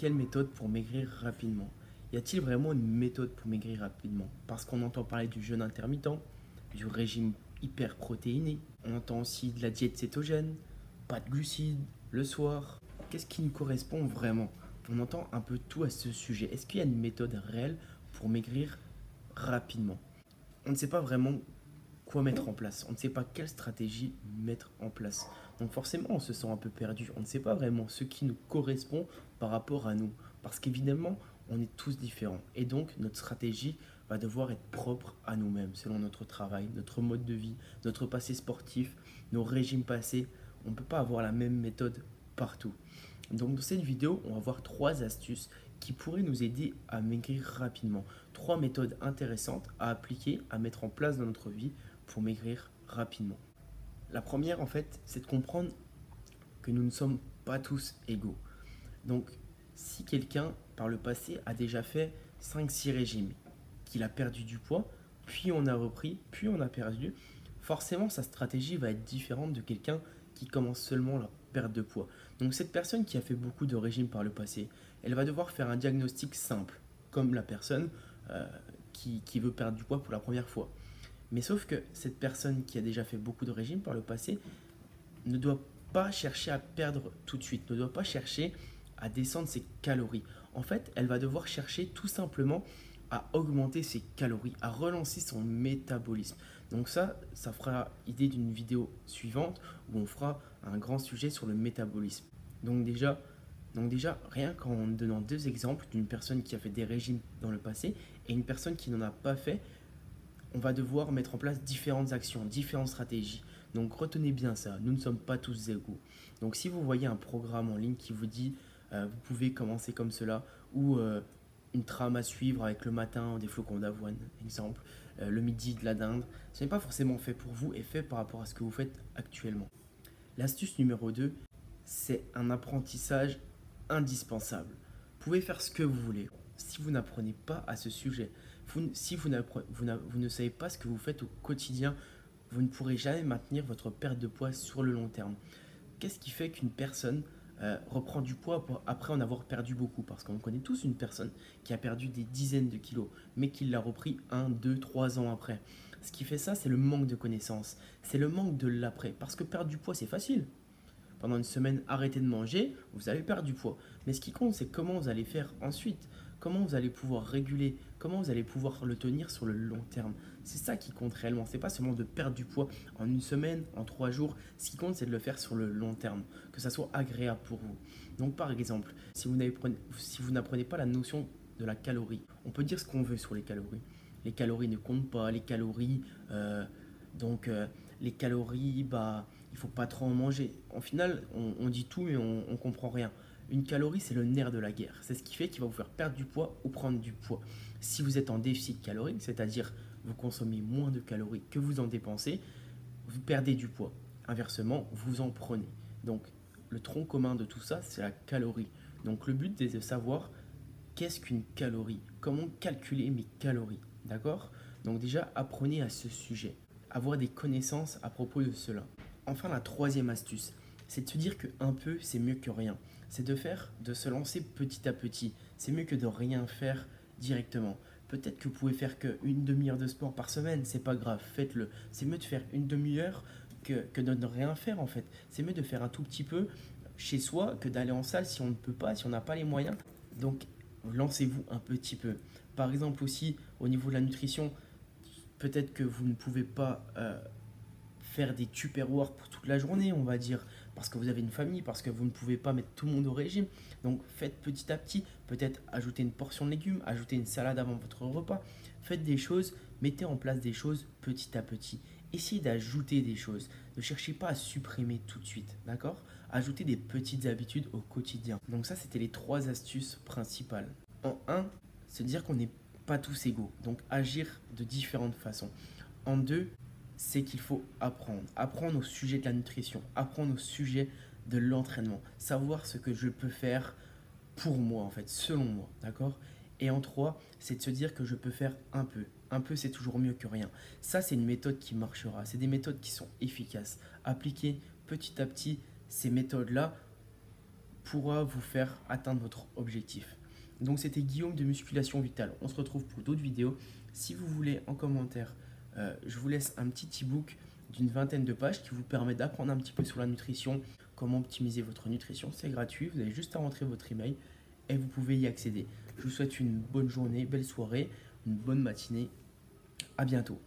quelle méthode pour maigrir rapidement? Y a-t-il vraiment une méthode pour maigrir rapidement? Parce qu'on entend parler du jeûne intermittent, du régime hyperprotéiné, on entend aussi de la diète cétogène, pas de glucides, le soir. Qu'est-ce qui nous correspond vraiment? On entend un peu tout à ce sujet. Est-ce qu'il y a une méthode réelle pour maigrir rapidement? On ne sait pas vraiment quoi mettre en place. On ne sait pas quelle stratégie mettre en place. Donc forcément, on se sent un peu perdu. On ne sait pas vraiment ce qui nous correspond par rapport à nous. Parce qu'évidemment, on est tous différents. Et donc, notre stratégie va devoir être propre à nous-mêmes, selon notre travail, notre mode de vie, notre passé sportif, nos régimes passés. On ne peut pas avoir la même méthode partout. Donc dans cette vidéo, on va voir 3 astuces qui pourraient nous aider à maigrir rapidement. 3 méthodes intéressantes à appliquer, à mettre en place dans notre vie pour maigrir rapidement. La première, en fait, c'est de comprendre que nous ne sommes pas tous égaux. Donc, si quelqu'un, par le passé, a déjà fait 5-6 régimes, qu'il a perdu du poids, puis on a repris, puis on a perdu, forcément, sa stratégie va être différente de quelqu'un qui commence seulement la perte de poids. Donc, cette personne qui a fait beaucoup de régimes par le passé, elle va devoir faire un diagnostic simple, comme la personne qui veut perdre du poids pour la première fois. Mais sauf que cette personne qui a déjà fait beaucoup de régimes par le passé ne doit pas chercher à perdre tout de suite, ne doit pas chercher à descendre ses calories. En fait, elle va devoir chercher tout simplement à augmenter ses calories, à relancer son métabolisme. Donc ça fera idée d'une vidéo suivante où on fera un grand sujet sur le métabolisme. Donc déjà, rien qu'en donnant 2 exemples d'une personne qui a fait des régimes dans le passé et une personne qui n'en a pas fait, on va devoir mettre en place différentes actions, différentes stratégies. Donc retenez bien ça, nous ne sommes pas tous égaux. Donc si vous voyez un programme en ligne qui vous dit vous pouvez commencer comme cela, ou une trame à suivre avec le matin des flocons d'avoine, exemple, le midi de la dinde, ce n'est pas forcément fait pour vous et fait par rapport à ce que vous faites actuellement. L'astuce numéro 2, c'est un apprentissage indispensable. Vous pouvez faire ce que vous voulez. Si vous n'apprenez pas à ce sujet, si vous ne savez pas ce que vous faites au quotidien, vous ne pourrez jamais maintenir votre perte de poids sur le long terme. Qu'est-ce qui fait qu'une personne reprend du poids après en avoir perdu beaucoup? Parce qu'on connaît tous une personne qui a perdu des dizaines de kilos, mais qui l'a repris 1, 2, 3 ans après. Ce qui fait ça, c'est le manque de connaissances, c'est le manque de l'après. Parce que perdre du poids, c'est facile. Pendant une semaine, arrêtez de manger, vous allez perdre du poids. Mais ce qui compte, c'est comment vous allez faire ensuite. Comment vous allez pouvoir réguler, comment vous allez pouvoir le tenir sur le long terme. C'est ça qui compte réellement. C'est pas seulement de perdre du poids en une semaine, en 3 jours. Ce qui compte, c'est de le faire sur le long terme, que ça soit agréable pour vous. Donc par exemple, si vous n'apprenez pas la notion de la calorie, on peut dire ce qu'on veut sur les calories. Les calories ne comptent pas, les calories, les calories, il faut pas trop en manger. En final, on dit tout mais on comprend rien. Une calorie, c'est le nerf de la guerre. C'est ce qui fait qu'il va vous faire perdre du poids ou prendre du poids. Si vous êtes en déficit calorique, c'est-à-dire vous consommez moins de calories que vous en dépensez, vous perdez du poids. Inversement, vous en prenez. Donc, le tronc commun de tout ça, c'est la calorie. Donc, le but, c'est de savoir qu'est-ce qu'une calorie, comment calculer mes calories. D'accord? Donc, déjà, apprenez à ce sujet. Avoir des connaissances à propos de cela. Enfin, la 3e astuce, c'est de se dire qu'un peu, c'est mieux que rien. C'est de se lancer petit à petit. C'est mieux que de rien faire directement. Peut-être que vous pouvez faire qu'une demi-heure de sport par semaine, c'est pas grave, faites-le. C'est mieux de faire une demi-heure que de ne rien faire en fait. C'est mieux de faire un tout petit peu chez soi que d'aller en salle si on ne peut pas, si on n'a pas les moyens. Donc, lancez-vous un petit peu. Par exemple aussi, au niveau de la nutrition, peut-être que vous ne pouvez pas faire des tupperwares pour toute la journée, on va dire, parce que vous avez une famille, parce que vous ne pouvez pas mettre tout le monde au régime. Donc faites petit à petit, peut-être ajouter une portion de légumes, ajouter une salade avant votre repas. Faites des choses, mettez en place des choses petit à petit. Essayez d'ajouter des choses. Ne cherchez pas à supprimer tout de suite, d'accord? Ajoutez des petites habitudes au quotidien. Donc ça, c'était les 3 astuces principales. En 1, se dire qu'on n'est pas tous égaux, donc agir de différentes façons. En 2, c'est qu'il faut apprendre au sujet de la nutrition, apprendre au sujet de l'entraînement, savoir ce que je peux faire pour moi en fait, selon moi, d'accord? Et en 3, c'est de se dire que je peux faire un peu. Un peu, c'est toujours mieux que rien. Ça, c'est une méthode qui marchera. C'est des méthodes qui sont efficaces. Appliquez petit à petit ces méthodes-là pourra vous faire atteindre votre objectif. Donc c'était Guillaume de Musculation Vitale. On se retrouve pour d'autres vidéos. Si vous voulez, en commentaire, je vous laisse un petit e-book d'une 20aine de pages qui vous permet d'apprendre un petit peu sur la nutrition, comment optimiser votre nutrition. C'est gratuit, vous avez juste à rentrer votre email et vous pouvez y accéder. Je vous souhaite une bonne journée, belle soirée, une bonne matinée. À bientôt.